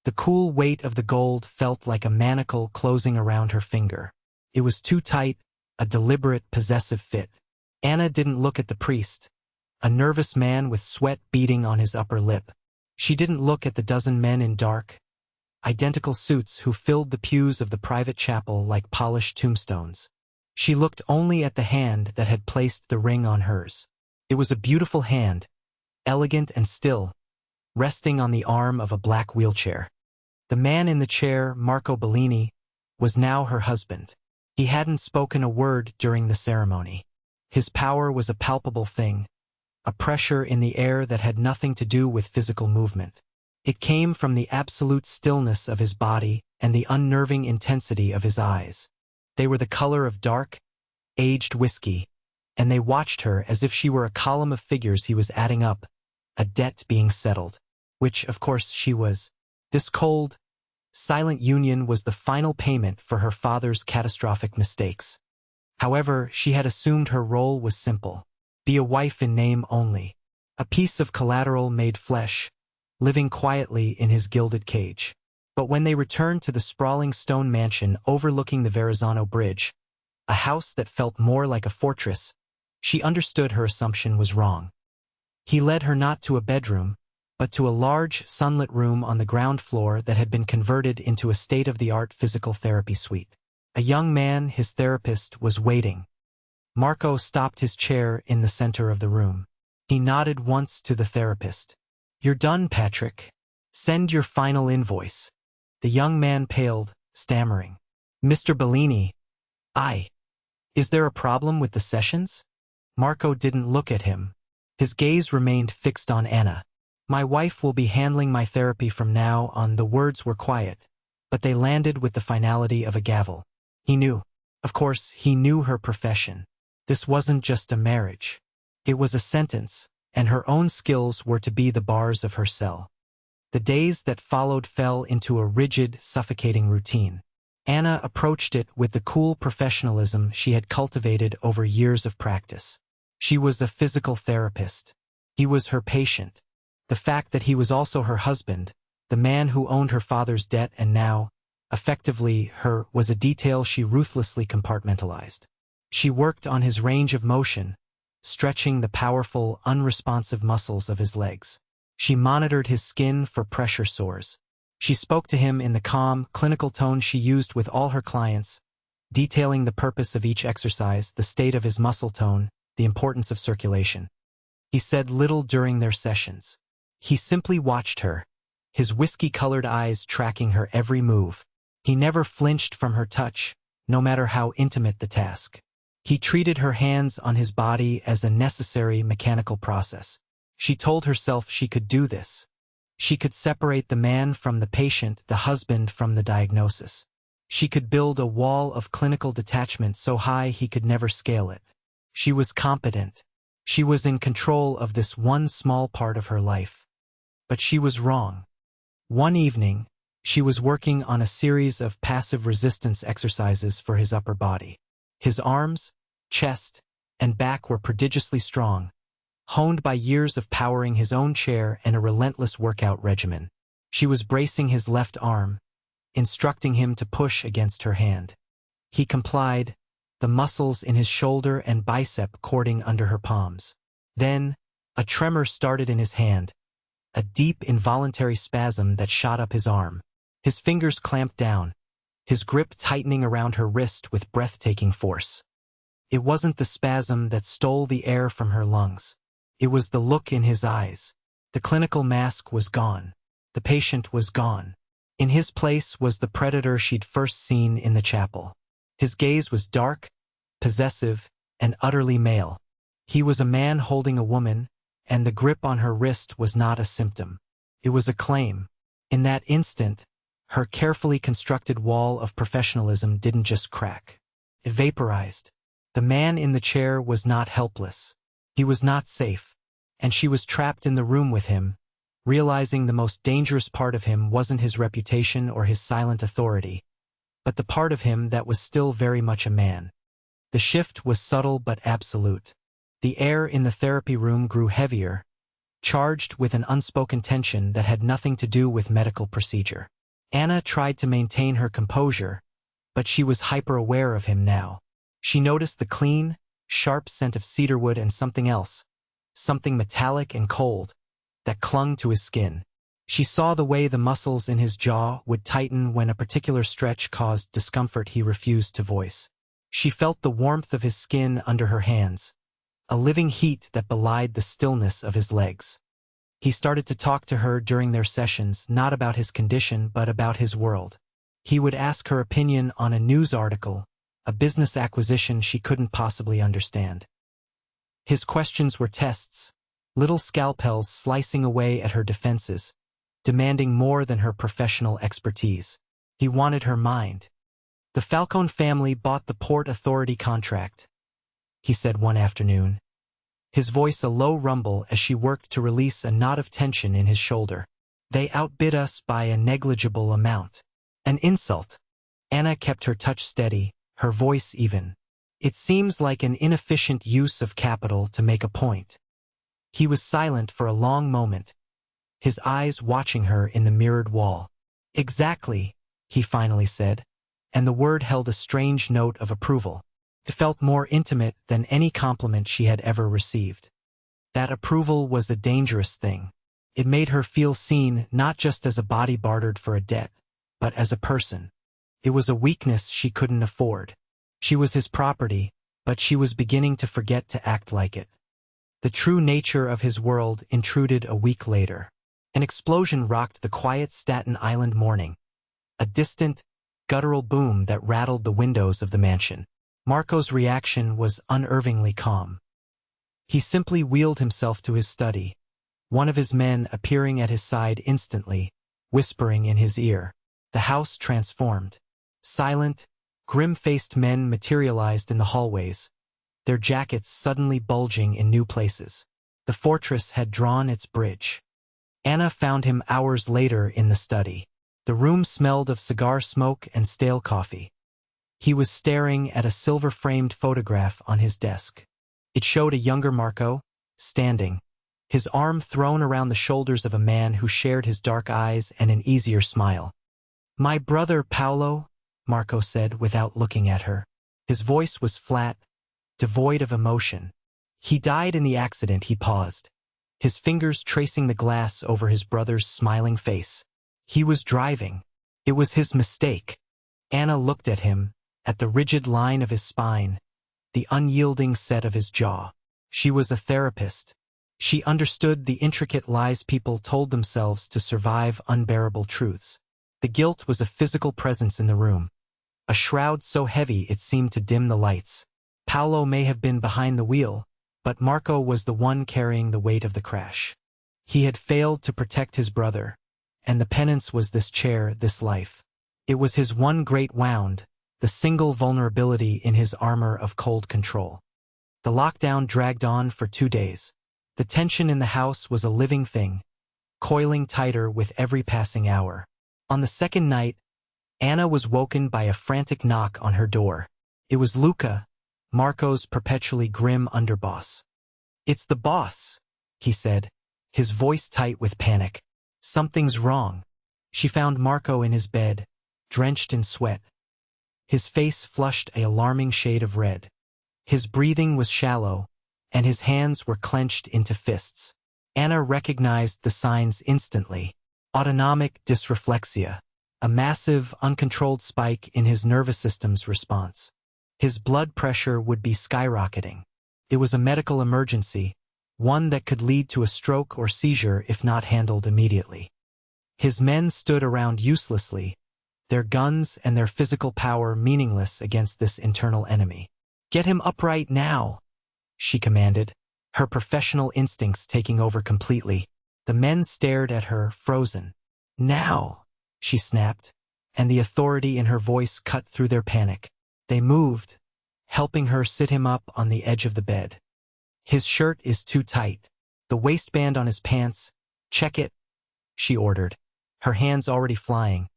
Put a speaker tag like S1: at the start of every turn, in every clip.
S1: The cool weight of the gold felt like a manacle closing around her finger. It was too tight, a deliberate, possessive fit. Anna didn't look at the priest, a nervous man with sweat beading on his upper lip. She didn't look at the dozen men in dark, identical suits who filled the pews of the private chapel like polished tombstones. She looked only at the hand that had placed the ring on hers. It was a beautiful hand, elegant and still, resting on the arm of a black wheelchair. The man in the chair, Marco Bellini, was now her husband. He hadn't spoken a word during the ceremony. His power was a palpable thing, a pressure in the air that had nothing to do with physical movement. It came from the absolute stillness of his body and the unnerving intensity of his eyes. They were the color of dark, aged whiskey, and they watched her as if she were a column of figures he was adding up, a debt being settled, which, of course, she was. This cold, silent union was the final payment for her father's catastrophic mistakes. However, she had assumed her role was simple: be a wife in name only, a piece of collateral made flesh, living quietly in his gilded cage. But when they returned to the sprawling stone mansion overlooking the Verrazzano Bridge, a house that felt more like a fortress, she understood her assumption was wrong. He led her not to a bedroom, but to a large, sunlit room on the ground floor that had been converted into a state-of-the-art physical therapy suite. A young man, his therapist, was waiting. Marco stopped his chair in the center of the room. He nodded once to the therapist. "You're done, Patrick. Send your final invoice." The young man paled, stammering. "Mr. Bellini, is there a problem with the sessions?" Marco didn't look at him. His gaze remained fixed on Anna. "My wife will be handling my therapy from now on." The words were quiet, but they landed with the finality of a gavel. He knew. Of course, he knew her profession. This wasn't just a marriage. It was a sentence, and her own skills were to be the bars of her cell. The days that followed fell into a rigid, suffocating routine. Anna approached it with the cool professionalism she had cultivated over years of practice. She was a physical therapist. He was her patient. The fact that he was also her husband, the man who owned her father's debt and now, effectively, her, was a detail she ruthlessly compartmentalized. She worked on his range of motion, stretching the powerful, unresponsive muscles of his legs. She monitored his skin for pressure sores. She spoke to him in the calm, clinical tone she used with all her clients, detailing the purpose of each exercise, the state of his muscle tone, the importance of circulation. He said little during their sessions. He simply watched her, his whiskey-colored eyes tracking her every move. He never flinched from her touch, no matter how intimate the task. He treated her hands on his body as a necessary mechanical process. She told herself she could do this. She could separate the man from the patient, the husband from the diagnosis. She could build a wall of clinical detachment so high he could never scale it. She was competent. She was in control of this one small part of her life. But she was wrong. One evening, she was working on a series of passive resistance exercises for his upper body. His arms, chest, and back were prodigiously strong, honed by years of powering his own chair and a relentless workout regimen. She was bracing his left arm, instructing him to push against her hand. He complied, the muscles in his shoulder and bicep cording under her palms. Then, a tremor started in his hand, a deep involuntary spasm that shot up his arm. His fingers clamped down, his grip tightening around her wrist with breathtaking force. It wasn't the spasm that stole the air from her lungs. It was the look in his eyes. The clinical mask was gone. The patient was gone. In his place was the predator she'd first seen in the chapel. His gaze was dark, possessive, and utterly male. He was a man holding a woman, and the grip on her wrist was not a symptom. It was a claim. In that instant, her carefully constructed wall of professionalism didn't just crack. It vaporized. The man in the chair was not helpless. He was not safe, and she was trapped in the room with him, realizing the most dangerous part of him wasn't his reputation or his silent authority, but the part of him that was still very much a man. The shift was subtle but absolute. The air in the therapy room grew heavier, charged with an unspoken tension that had nothing to do with medical procedure. Anna tried to maintain her composure, but she was hyper-aware of him now. She noticed the clean, sharp scent of cedarwood and something else, something metallic and cold, that clung to his skin. She saw the way the muscles in his jaw would tighten when a particular stretch caused discomfort he refused to voice. She felt the warmth of his skin under her hands, a living heat that belied the stillness of his legs. He started to talk to her during their sessions, not about his condition but about his world. He would ask her opinion on a news article, a business acquisition she couldn't possibly understand. His questions were tests, little scalpels slicing away at her defenses, demanding more than her professional expertise. He wanted her mind. "The Falcone family bought the Port Authority contract," he said one afternoon, his voice a low rumble as she worked to release a knot of tension in his shoulder. "They outbid us by a negligible amount." An insult. Anna kept her touch steady, her voice even. "It seems like an inefficient use of capital to make a point." He was silent for a long moment, his eyes watching her in the mirrored wall. "Exactly," he finally said, and the word held a strange note of approval. It felt more intimate than any compliment she had ever received. That approval was a dangerous thing. It made her feel seen not just as a body bartered for a debt, but as a person. It was a weakness she couldn't afford. She was his property, but she was beginning to forget to act like it. The true nature of his world intruded a week later. An explosion rocked the quiet Staten Island morning, a distant, guttural boom that rattled the windows of the mansion. Marco's reaction was unervingly calm. He simply wheeled himself to his study, one of his men appearing at his side instantly, whispering in his ear. The house transformed. Silent, grim-faced men materialized in the hallways, their jackets suddenly bulging in new places. The fortress had drawn its bridge. Anna found him hours later in the study. The room smelled of cigar smoke and stale coffee. He was staring at a silver-framed photograph on his desk. It showed a younger Marco, standing, his arm thrown around the shoulders of a man who shared his dark eyes and an easier smile. "My brother Paolo," Marco said without looking at her. His voice was flat, devoid of emotion. "He died in the accident." He paused, his fingers tracing the glass over his brother's smiling face. "He was driving. It was his mistake." Anna looked at him, at the rigid line of his spine, the unyielding set of his jaw. She was a therapist. She understood the intricate lies people told themselves to survive unbearable truths. The guilt was a physical presence in the room, a shroud so heavy it seemed to dim the lights. Paolo may have been behind the wheel, but Marco was the one carrying the weight of the crash. He had failed to protect his brother, and the penance was this chair, this life. It was his one great wound, the single vulnerability in his armor of cold control. The lockdown dragged on for 2 days. The tension in the house was a living thing, coiling tighter with every passing hour. On the second night, Anna was woken by a frantic knock on her door. It was Luca, Marco's perpetually grim underboss. "It's the boss," he said, his voice tight with panic. "Something's wrong." She found Marco in his bed, drenched in sweat. His face flushed an alarming shade of red. His breathing was shallow, and his hands were clenched into fists. Anna recognized the signs instantly. Autonomic dysreflexia, a massive, uncontrolled spike in his nervous system's response. His blood pressure would be skyrocketing. It was a medical emergency, one that could lead to a stroke or seizure if not handled immediately. His men stood around uselessly, their guns and their physical power meaningless against this internal enemy. "Get him upright now," she commanded, her professional instincts taking over completely. The men stared at her, frozen. "Now," she snapped, and the authority in her voice cut through their panic. They moved, helping her sit him up on the edge of the bed. "His shirt is too tight. The waistband on his pants, check it," she ordered, her hands already flying,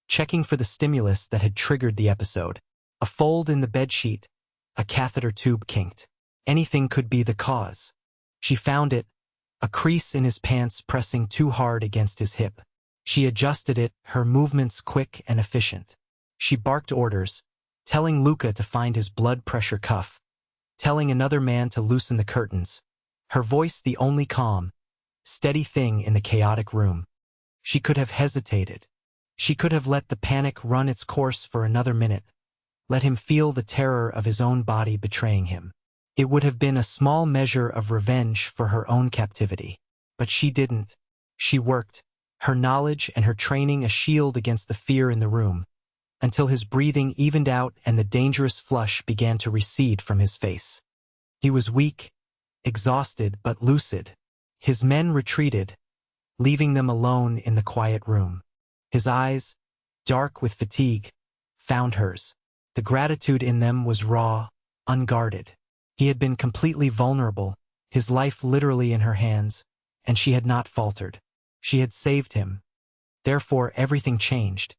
S1: checking for the stimulus that had triggered the episode. A fold in the bedsheet, a catheter tube kinked. Anything could be the cause. She found it, a crease in his pants pressing too hard against his hip. She adjusted it, her movements quick and efficient. She barked orders, telling Luca to find his blood pressure cuff, telling another man to loosen the curtains, her voice the only calm, steady thing in the chaotic room. She could have hesitated. She could have let the panic run its course for another minute, let him feel the terror of his own body betraying him. It would have been a small measure of revenge for her own captivity. But she didn't. She worked, her knowledge and her training a shield against the fear in the room, until his breathing evened out and the dangerous flush began to recede from his face. He was weak, exhausted but lucid. His men retreated, leaving them alone in the quiet room. His eyes, dark with fatigue, found hers. The gratitude in them was raw, unguarded. He had been completely vulnerable, his life literally in her hands, and she had not faltered. She had saved him. Therefore, everything changed.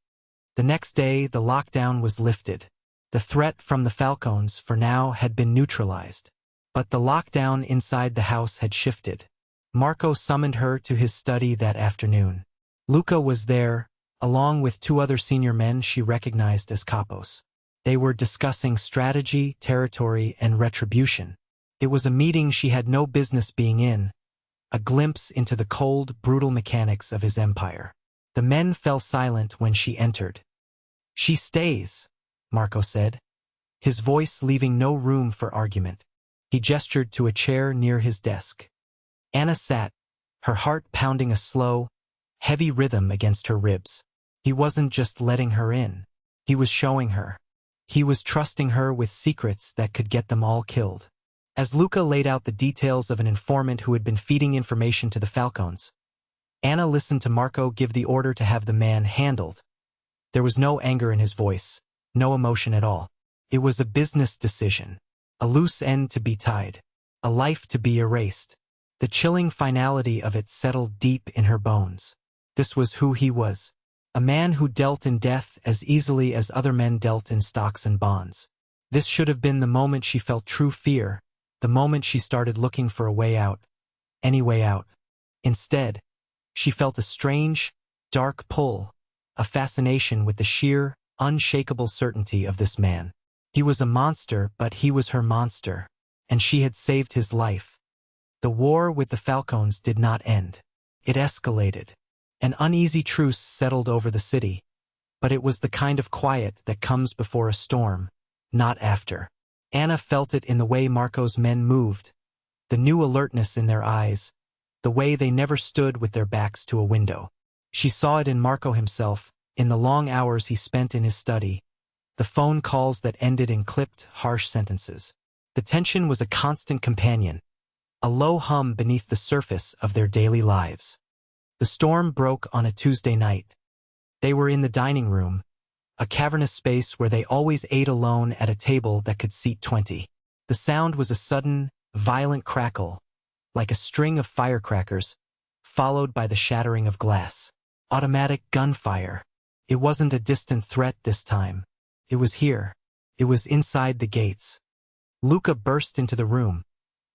S1: The next day, the lockdown was lifted. The threat from the Falcons, for now, had been neutralized. But the lockdown inside the house had shifted. Marco summoned her to his study that afternoon. Luca was there, along with two other senior men she recognized as capos. They were discussing strategy, territory, and retribution. It was a meeting she had no business being in, a glimpse into the cold, brutal mechanics of his empire. The men fell silent when she entered. "She stays," Marco said, his voice leaving no room for argument. He gestured to a chair near his desk. Anna sat, her heart pounding a slow, heavy rhythm against her ribs. He wasn't just letting her in. He was showing her. He was trusting her with secrets that could get them all killed. As Luca laid out the details of an informant who had been feeding information to the Falcons, Anna listened to Marco give the order to have the man handled. There was no anger in his voice, no emotion at all. It was a business decision, a loose end to be tied, a life to be erased. The chilling finality of it settled deep in her bones. This was who he was, a man who dealt in death as easily as other men dealt in stocks and bonds. This should have been the moment she felt true fear, the moment she started looking for a way out, any way out. Instead, she felt a strange, dark pull, a fascination with the sheer, unshakable certainty of this man. He was a monster, but he was her monster, and she had saved his life. The war with the Falcons did not end. It escalated. An uneasy truce settled over the city, but it was the kind of quiet that comes before a storm, not after. Anna felt it in the way Marco's men moved, the new alertness in their eyes, the way they never stood with their backs to a window. She saw it in Marco himself, in the long hours he spent in his study, the phone calls that ended in clipped, harsh sentences. The tension was a constant companion, a low hum beneath the surface of their daily lives. The storm broke on a Tuesday night. They were in the dining room, a cavernous space where they always ate alone at a table that could seat 20. The sound was a sudden, violent crackle, like a string of firecrackers, followed by the shattering of glass. Automatic gunfire. It wasn't a distant threat this time. It was here. It was inside the gates. Luca burst into the room,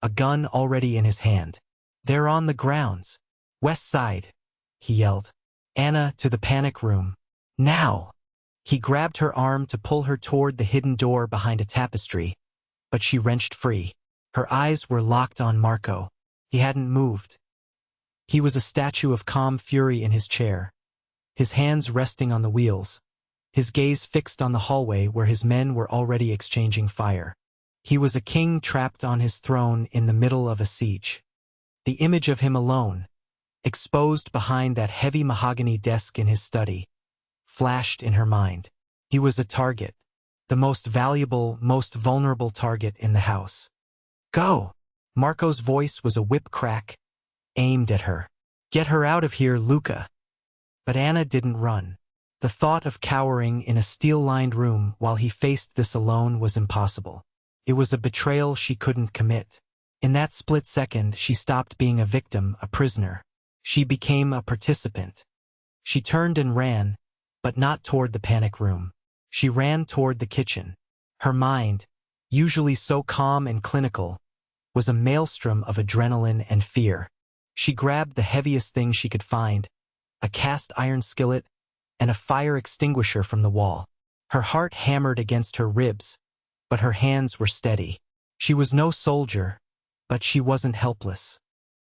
S1: a gun already in his hand. "They're on the grounds. West side," he yelled. "Anna, to the panic room. Now!" He grabbed her arm to pull her toward the hidden door behind a tapestry, but she wrenched free. Her eyes were locked on Marco. He hadn't moved. He was a statue of calm fury in his chair, his hands resting on the wheels, his gaze fixed on the hallway where his men were already exchanging fire. He was a king trapped on his throne in the middle of a siege. The image of him alone, exposed behind that heavy mahogany desk in his study, flashed in her mind. He was a target, the most valuable, most vulnerable target in the house. "Go!" Marco's voice was a whip crack, aimed at her. "Get her out of here, Luca." But Anna didn't run. The thought of cowering in a steel-lined room while he faced this alone was impossible. It was a betrayal she couldn't commit. In that split second, she stopped being a victim, a prisoner. She became a participant. She turned and ran, but not toward the panic room. She ran toward the kitchen. Her mind, usually so calm and clinical, was a maelstrom of adrenaline and fear. She grabbed the heaviest thing she could find, a cast iron skillet, and a fire extinguisher from the wall. Her heart hammered against her ribs, but her hands were steady. She was no soldier, but she wasn't helpless.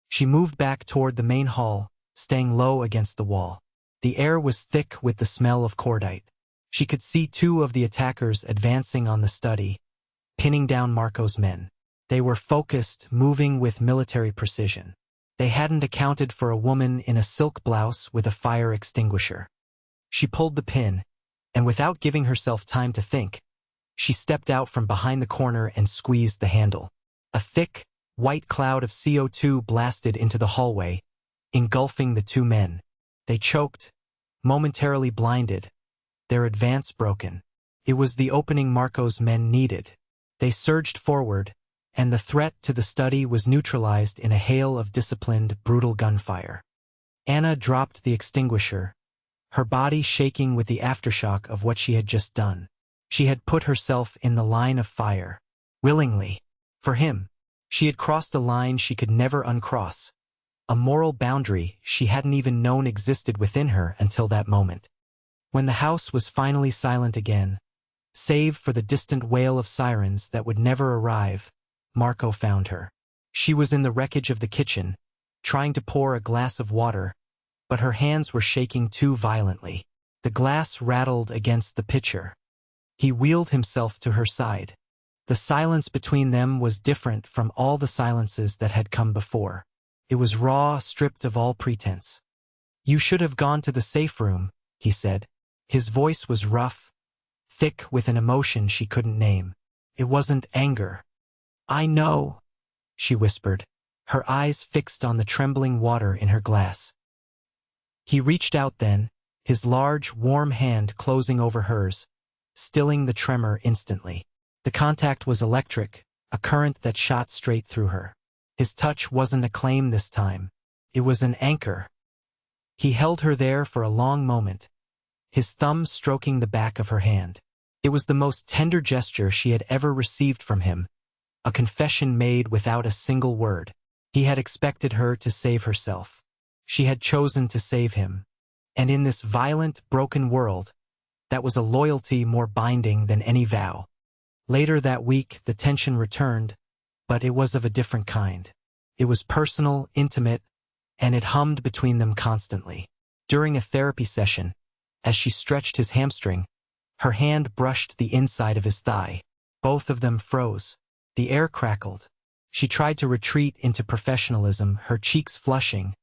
S1: She moved back toward the main hall, staying low against the wall. The air was thick with the smell of cordite. She could see two of the attackers advancing on the study, pinning down Marco's men. They were focused, moving with military precision. They hadn't accounted for a woman in a silk blouse with a fire extinguisher. She pulled the pin, and without giving herself time to think, she stepped out from behind the corner and squeezed the handle. A thick, white cloud of CO2 blasted into the hallway, engulfing the two men. They choked, momentarily blinded, their advance broken. It was the opening Marco's men needed. They surged forward, and the threat to the study was neutralized in a hail of disciplined, brutal gunfire. Anna dropped the extinguisher, her body shaking with the aftershock of what she had just done. She had put herself in the line of fire, willingly. For him, she had crossed a line she could never uncross, a moral boundary she hadn't even known existed within her until that moment. When the house was finally silent again, save for the distant wail of sirens that would never arrive, Marco found her. She was in the wreckage of the kitchen, trying to pour a glass of water, but her hands were shaking too violently. The glass rattled against the pitcher. He wheeled himself to her side. The silence between them was different from all the silences that had come before. It was raw, stripped of all pretense. "You should have gone to the safe room," he said. His voice was rough, thick with an emotion she couldn't name. It wasn't anger. "I know," she whispered, her eyes fixed on the trembling water in her glass. He reached out then, his large, warm hand closing over hers, stilling the tremor instantly. The contact was electric, a current that shot straight through her. His touch wasn't a claim this time. It was an anchor. He held her there for a long moment, his thumb stroking the back of her hand. It was the most tender gesture she had ever received from him, a confession made without a single word. He had expected her to save herself. She had chosen to save him. And in this violent, broken world, that was a loyalty more binding than any vow. Later that week, the tension returned, but it was of a different kind. It was personal, intimate, and it hummed between them constantly. During a therapy session, as she stretched his hamstring, her hand brushed the inside of his thigh. Both of them froze. The air crackled. She tried to retreat into professionalism, her cheeks flushing,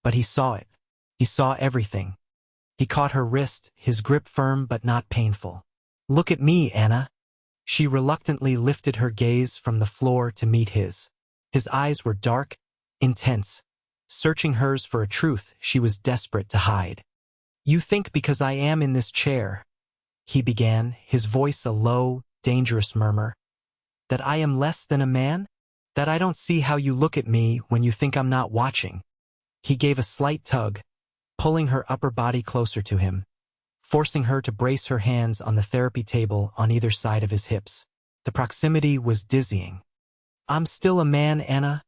S1: but he saw it. He saw everything. He caught her wrist, his grip firm but not painful. "Look at me, Anna." She reluctantly lifted her gaze from the floor to meet his. His eyes were dark, intense, searching hers for a truth she was desperate to hide. "You think because I am in this chair," he began, his voice a low, dangerous murmur, "that I am less than a man? That I don't see how you look at me when you think I'm not watching?" He gave a slight tug, pulling her upper body closer to him, forcing her to brace her hands on the therapy table on either side of his hips. The proximity was dizzying. "I'm still a man, Anna,"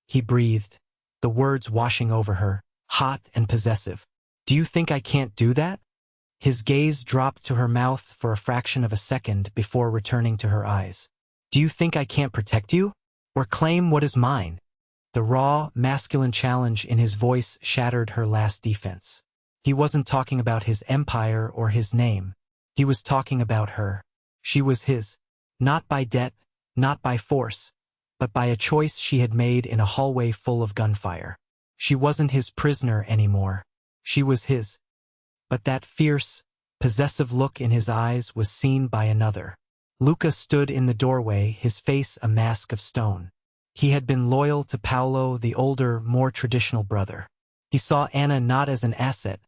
S1: he breathed, the words washing over her, hot and possessive. "Do you think I can't do that?" His gaze dropped to her mouth for a fraction of a second before returning to her eyes. "Do you think I can't protect you? Or claim what is mine?" The raw, masculine challenge in his voice shattered her last defense. He wasn't talking about his empire or his name. He was talking about her. She was his, not by debt, not by force, but by a choice she had made in a hallway full of gunfire. She wasn't his prisoner anymore. She was his. But that fierce, possessive look in his eyes was seen by another. Luca stood in the doorway, his face a mask of stone. He had been loyal to Paolo, the older, more traditional brother. He saw Anna not as an asset,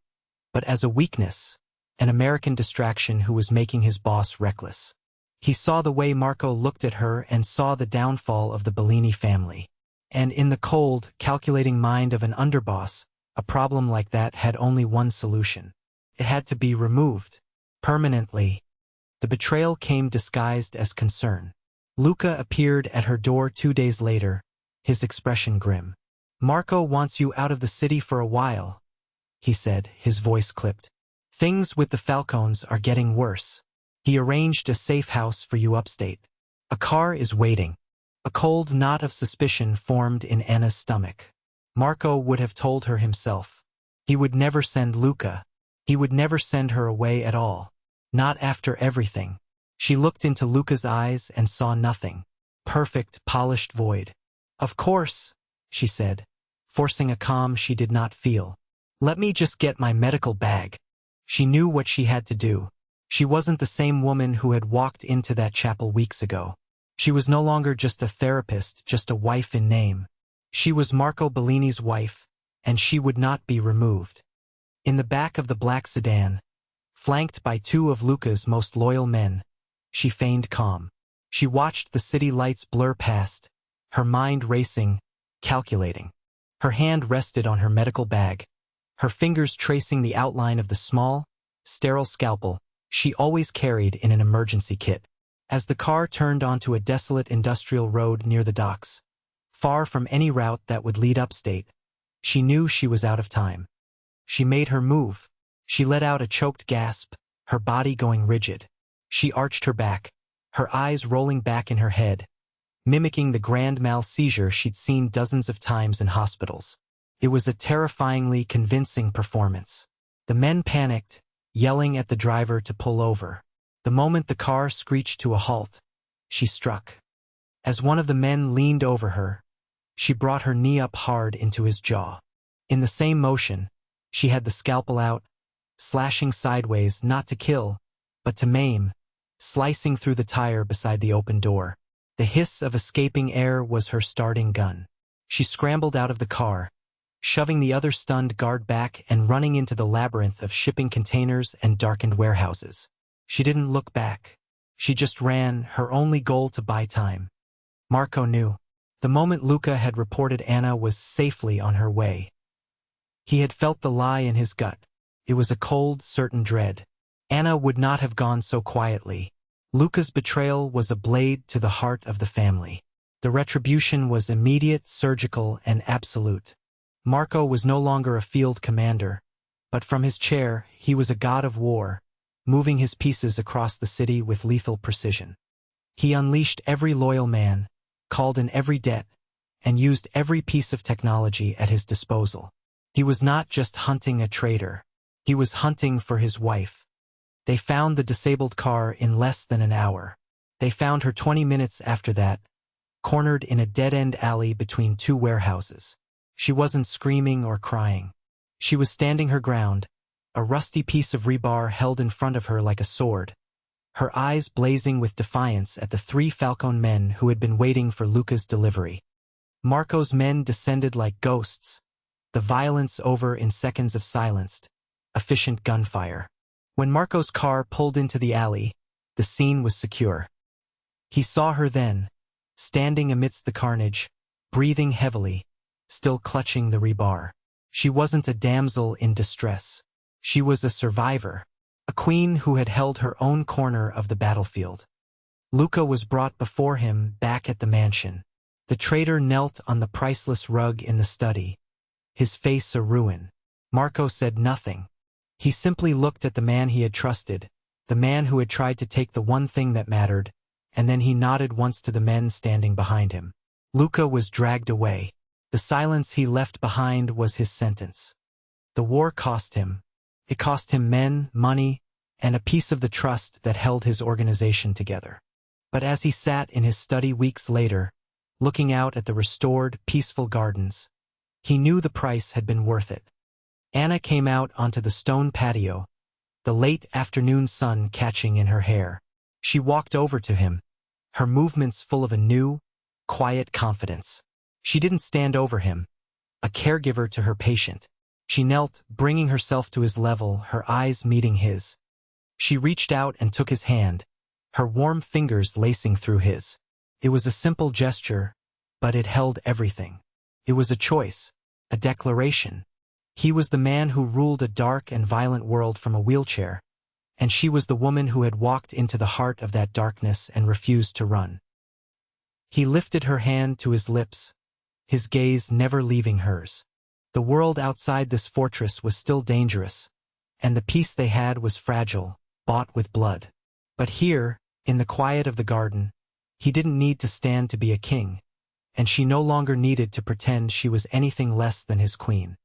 S1: but as a weakness, an American distraction who was making his boss reckless. He saw the way Marco looked at her and saw the downfall of the Bellini family. And in the cold, calculating mind of an underboss, a problem like that had only one solution. It had to be removed, permanently. The betrayal came disguised as concern. Luca appeared at her door 2 days later, his expression grim. "Marco wants you out of the city for a while," he said, his voice clipped. Things with the Falcones are getting worse. He arranged a safe house for you upstate. A car is waiting. A cold knot of suspicion formed in Anna's stomach. Marco would have told her himself. He would never send Luca. He would never send her away at all. Not after everything. She looked into Luca's eyes and saw nothing. Perfect, polished void. Of course, she said, forcing a calm she did not feel. Let me just get my medical bag. She knew what she had to do. She wasn't the same woman who had walked into that chapel weeks ago. She was no longer just a therapist, just a wife in name. She was Marco Bellini's wife, and she would not be removed. In the back of the black sedan, flanked by two of Luca's most loyal men, she feigned calm. She watched the city lights blur past, her mind racing, calculating. Her hand rested on her medical bag, her fingers tracing the outline of the small, sterile scalpel she always carried in an emergency kit. As the car turned onto a desolate industrial road near the docks, far from any route that would lead upstate, she knew she was out of time. She made her move. She let out a choked gasp, her body going rigid. She arched her back, her eyes rolling back in her head, mimicking the grand mal seizure she'd seen dozens of times in hospitals. It was a terrifyingly convincing performance. The men panicked, yelling at the driver to pull over. The moment the car screeched to a halt, she struck. As one of the men leaned over her, she brought her knee up hard into his jaw. In the same motion, she had the scalpel out, slashing sideways not to kill, but to maim, slicing through the tire beside the open door. The hiss of escaping air was her starting gun. She scrambled out of the car, shoving the other stunned guard back and running into the labyrinth of shipping containers and darkened warehouses. She didn't look back. She just ran, her only goal to buy time. Marco knew. The moment Luca had reported Anna was safely on her way. He had felt the lie in his gut. It was a cold, certain dread. Anna would not have gone so quietly. Luca's betrayal was a blade to the heart of the family. The retribution was immediate, surgical, and absolute. Marco was no longer a field commander, but from his chair, he was a god of war, moving his pieces across the city with lethal precision. He unleashed every loyal man, called in every debt, and used every piece of technology at his disposal. He was not just hunting a traitor. He was hunting for his wife. They found the disabled car in less than an hour. They found her 20 minutes after that, cornered in a dead-end alley between two warehouses. She wasn't screaming or crying. She was standing her ground, a rusty piece of rebar held in front of her like a sword, her eyes blazing with defiance at the three Falcone men who had been waiting for Luca's delivery. Marco's men descended like ghosts, the violence over in seconds of silenced, efficient gunfire. When Marco's car pulled into the alley, the scene was secure. He saw her then, standing amidst the carnage, breathing heavily, still clutching the rebar. She wasn't a damsel in distress. She was a survivor, a queen who had held her own corner of the battlefield. Luca was brought before him back at the mansion. The traitor knelt on the priceless rug in the study, his face a ruin. Marco said nothing. He simply looked at the man he had trusted, the man who had tried to take the one thing that mattered, and then he nodded once to the men standing behind him. Luca was dragged away. The silence he left behind was his sentence. The war cost him. It cost him men, money, and a piece of the trust that held his organization together. But as he sat in his study weeks later, looking out at the restored, peaceful gardens, he knew the price had been worth it. Anna came out onto the stone patio, the late afternoon sun catching in her hair. She walked over to him, her movements full of a new, quiet confidence. She didn't stand over him, a caregiver to her patient. She knelt, bringing herself to his level, her eyes meeting his. She reached out and took his hand, her warm fingers lacing through his. It was a simple gesture, but it held everything. It was a choice, a declaration. He was the man who ruled a dark and violent world from a wheelchair, and she was the woman who had walked into the heart of that darkness and refused to run. He lifted her hand to his lips, his gaze never leaving hers. The world outside this fortress was still dangerous, and the peace they had was fragile, bought with blood. But here, in the quiet of the garden, he didn't need to stand to be a king, and she no longer needed to pretend she was anything less than his queen.